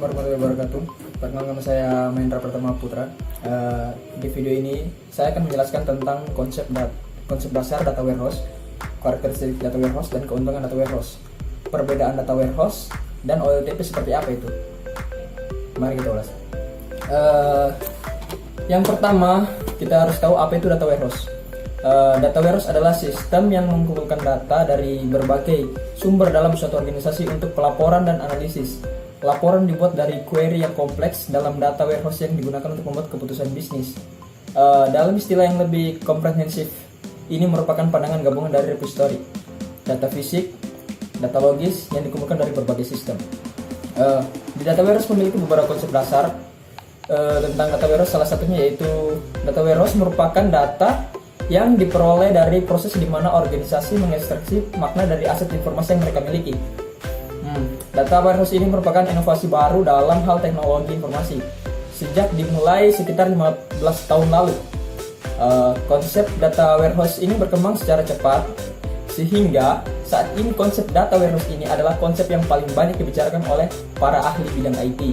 warahmatullahi wabarakatuh. Perkenalkan nama saya Mahendra Pratama Putra. Di video ini saya akan menjelaskan tentang konsep dasar data warehouse, karakteristik data warehouse, dan keuntungan data warehouse, perbedaan data warehouse dan OLTP seperti apa itu. Mari kita ulas. Yang pertama, kita harus tahu apa itu data warehouse. Data warehouse adalah sistem yang mengumpulkan data dari berbagai sumber dalam suatu organisasi untuk pelaporan dan analisis. Laporan dibuat dari query yang kompleks dalam data warehouse yang digunakan untuk membuat keputusan bisnis. Dalam istilah yang lebih komprehensif, ini merupakan pandangan gabungan dari repository, data fisik, data logis yang dikumpulkan dari berbagai sistem. Di data warehouse memiliki beberapa konsep dasar tentang data warehouse. Salah satunya yaitu data warehouse merupakan data yang diperoleh dari proses di mana organisasi mengekstraksi makna dari aset informasi yang mereka miliki. Data warehouse ini merupakan inovasi baru dalam hal teknologi informasi. Sejak dimulai sekitar 15 tahun lalu, konsep data warehouse ini berkembang secara cepat, sehingga saat ini konsep data warehouse ini adalah konsep yang paling banyak dibicarakan oleh para ahli bidang IT.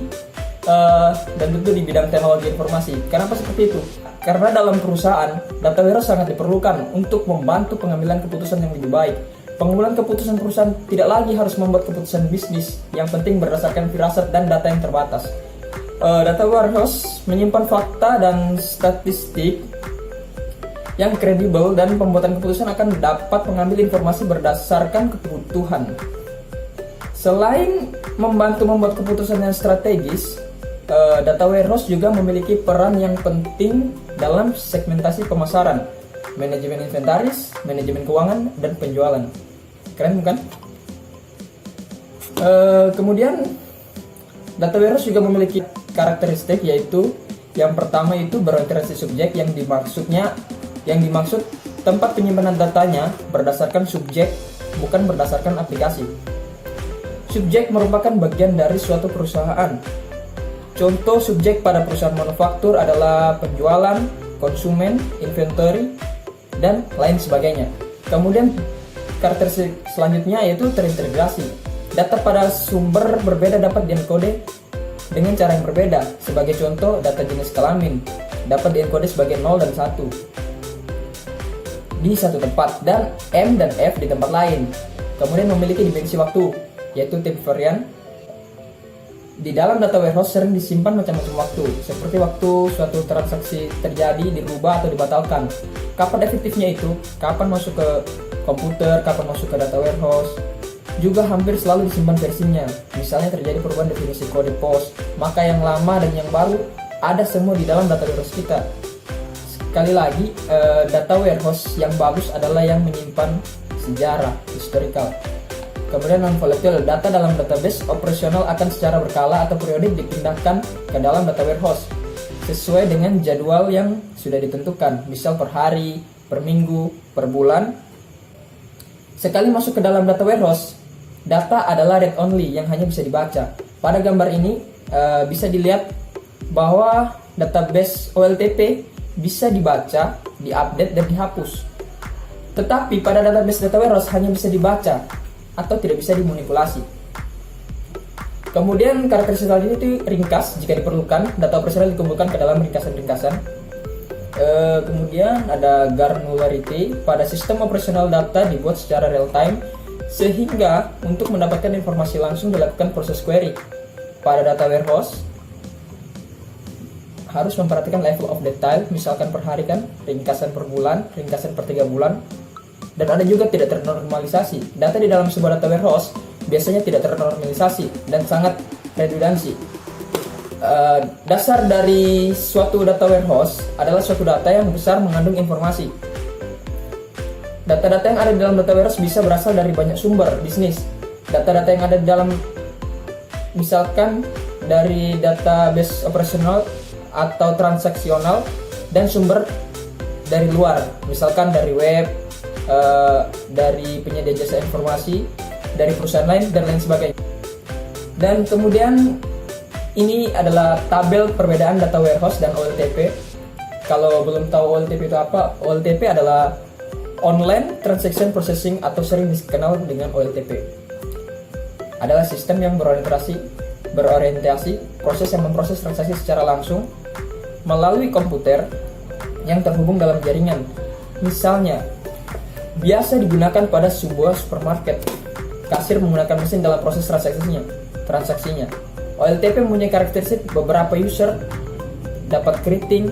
Dan tentu di bidang teknologi informasi. Kenapa seperti itu? Karena dalam perusahaan, data warehouse sangat diperlukan untuk membantu pengambilan keputusan yang lebih baik. Pengambilan keputusan perusahaan tidak lagi harus membuat keputusan bisnis, yang penting berdasarkan firasat dan data yang terbatas. Data warehouse menyimpan fakta dan statistik yang kredibel, dan pembuatan keputusan akan dapat mengambil informasi berdasarkan kebutuhan. Selain membantu membuat keputusan yang strategis, data warehouse juga memiliki peran yang penting dalam segmentasi pemasaran, manajemen inventaris, manajemen keuangan, dan penjualan. Keren bukan? Kemudian data warehouse juga memiliki karakteristik, yaitu yang pertama itu berorientasi subjek, yang dimaksud tempat penyimpanan datanya berdasarkan subjek, bukan berdasarkan aplikasi. Subjek merupakan bagian dari suatu perusahaan. Contoh subjek pada perusahaan manufaktur adalah penjualan, konsumen, inventory, dan lain sebagainya. Kemudian karakteristik selanjutnya yaitu terintegrasi. Data pada sumber berbeda dapat dienkode dengan cara yang berbeda. Sebagai contoh, data jenis kelamin dapat dienkode sebagai 0 dan 1 di satu tempat, dan M dan F di tempat lain. Kemudian memiliki dimensi waktu, yaitu time variant. Di dalam data warehouse sering disimpan macam-macam waktu, seperti waktu suatu transaksi terjadi, dirubah atau dibatalkan. Kapan efektifnya itu, kapan masuk ke komputer, kapan masuk ke data warehouse, juga hampir selalu disimpan versinya. Misalnya terjadi perubahan definisi kode pos, maka yang lama dan yang baru ada semua di dalam data warehouse kita. Sekali lagi, data warehouse yang bagus adalah yang menyimpan sejarah, historical. Kemudian non-volatile, data dalam database operasional akan secara berkala atau periodik dipindahkan ke dalam data warehouse sesuai dengan jadwal yang sudah ditentukan, misal per hari, per minggu, per bulan. Sekali masuk ke dalam data warehouse, data adalah read only yang hanya bisa dibaca. Pada gambar ini bisa dilihat bahwa database OLTP bisa dibaca, diupdate, dan dihapus. Tetapi pada database data warehouse hanya bisa dibaca atau tidak bisa dimanipulasi. Kemudian karakteristik selanjutnya itu ringkas jika diperlukan. Data operasional dikumpulkan ke dalam ringkasan-ringkasan. Kemudian ada granularity. Pada sistem operasional data dibuat secara real time, sehingga untuk mendapatkan informasi langsung dilakukan proses query. Pada data warehouse harus memperhatikan level of detail, misalkan per hari kan, ringkasan per bulan, ringkasan per 3 bulan. Dan ada juga tidak ternormalisasi. Data di dalam sebuah data warehouse biasanya tidak ternormalisasi dan sangat redundansi. Dasar dari suatu data warehouse adalah suatu data yang besar mengandung informasi. Data-data yang ada di dalam data warehouse bisa berasal dari banyak sumber bisnis. Data-data yang ada di dalam, misalkan dari database operasional atau transaksional, dan sumber dari luar, misalkan dari web, dari penyedia jasa informasi, dari perusahaan lain, dan lain sebagainya. Dan kemudian ini adalah tabel perbedaan data warehouse dan OLTP. Kalau belum tahu OLTP itu apa, OLTP adalah Online Transaction Processing atau sering dikenal dengan OLTP. Adalah sistem yang berorientasi berorientasi, proses yang memproses transaksi secara langsung melalui komputer yang terhubung dalam jaringan. Misalnya, biasa digunakan pada sebuah supermarket. Kasir menggunakan mesin dalam proses transaksinya. OLTP mempunyai karakteristik beberapa user dapat creating,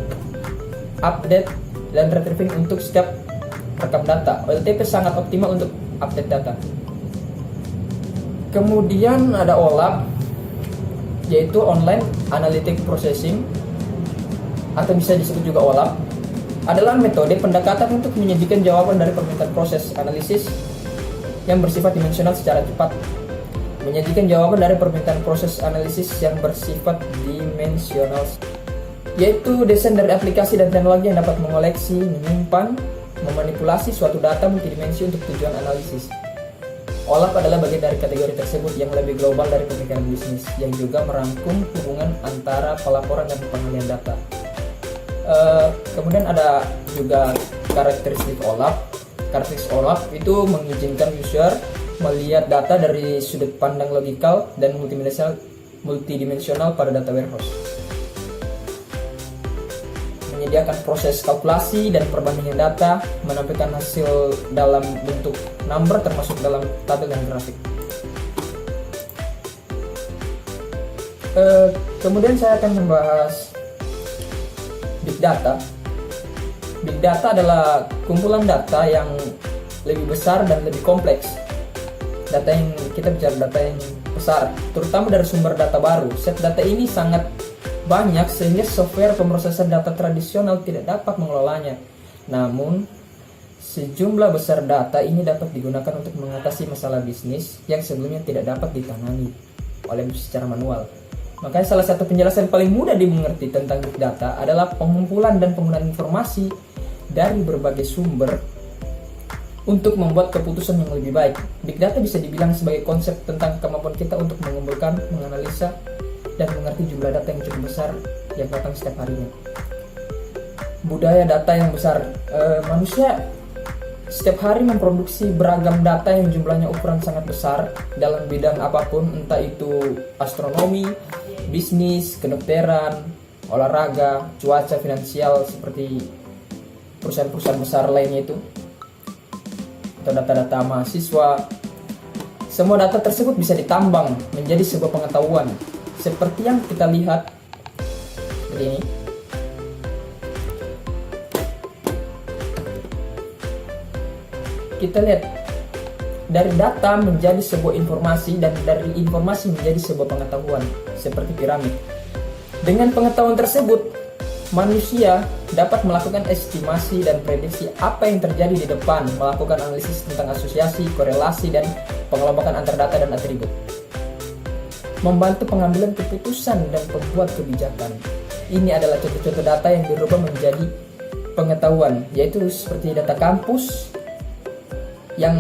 update, dan retrieving untuk setiap rekam data. OLTP sangat optimal untuk update data. Kemudian ada OLAP, yaitu Online Analytic Processing, atau bisa disebut juga OLAP, adalah metode pendekatan untuk menyajikan jawaban dari permintaan proses analisis yang bersifat dimensional secara cepat. Menyajikan jawaban dari permintaan proses analisis yang bersifat dimensional, yaitu desain dari aplikasi dan teknologi yang dapat mengoleksi, menyimpan, memanipulasi suatu data multidimensi untuk tujuan analisis. OLAP adalah bagian dari kategori tersebut yang lebih global dari pemikiran bisnis, yang juga merangkum hubungan antara pelaporan dan pengalihan data. Kemudian ada juga karakteristik OLAP. Karakteristik OLAP itu mengizinkan user melihat data dari sudut pandang logikal dan multidimensional pada data warehouse. Menyediakan proses kalkulasi dan perbandingan data, menampilkan hasil dalam bentuk number termasuk dalam tabel dan grafik. Kemudian saya akan membahas Big Data. Big Data adalah kumpulan data yang lebih besar dan lebih kompleks. Kita bicara data yang besar, terutama dari sumber data baru. Set data ini sangat banyak sehingga software pemrosesan data tradisional tidak dapat mengelolanya. Namun, sejumlah besar data ini dapat digunakan untuk mengatasi masalah bisnis yang sebelumnya tidak dapat ditangani oleh secara manual. Makanya salah satu penjelasan paling mudah dimengerti tentang Big Data adalah pengumpulan dan penggunaan informasi dari berbagai sumber untuk membuat keputusan yang lebih baik. Big Data bisa dibilang sebagai konsep tentang kemampuan kita untuk mengumpulkan, menganalisa, dan mengerti jumlah data yang cukup besar yang datang setiap harinya. Budaya data yang besar. Manusia setiap hari memproduksi beragam data yang jumlahnya ukuran sangat besar dalam bidang apapun, entah itu astronomi, bisnis, kedokteran, olahraga, cuaca, finansial, seperti perusahaan-perusahaan besar lainnya itu, atau data-data mahasiswa. Semua data tersebut bisa ditambang menjadi sebuah pengetahuan, seperti yang kita lihat begini. Kita lihat dari data menjadi sebuah informasi, dan dari informasi menjadi sebuah pengetahuan, seperti piramid. Dengan pengetahuan tersebut, manusia dapat melakukan estimasi dan prediksi apa yang terjadi di depan, melakukan analisis tentang asosiasi, korelasi, dan pengelompokan antar data dan atribut. Membantu pengambilan keputusan dan pembuat kebijakan. Ini adalah contoh-contoh data yang dirubah menjadi pengetahuan, yaitu seperti data kampus yang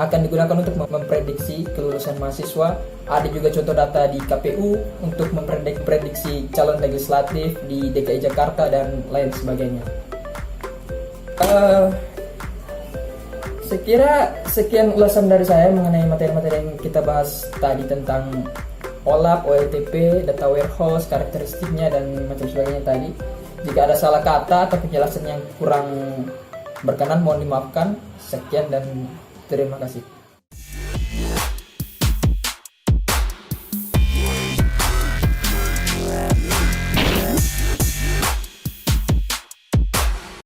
akan digunakan untuk memprediksi kelulusan mahasiswa. Ada juga contoh data di KPU untuk memprediksi calon legislatif di DKI Jakarta dan lain sebagainya. Sekira sekian ulasan dari saya mengenai materi-materi yang kita bahas tadi tentang OLAP, OLTP, data warehouse, karakteristiknya, dan macam sebagainya tadi. Jika ada salah kata atau penjelasan yang kurang berkenan, mohon dimaafkan. Sekian dan terima kasih.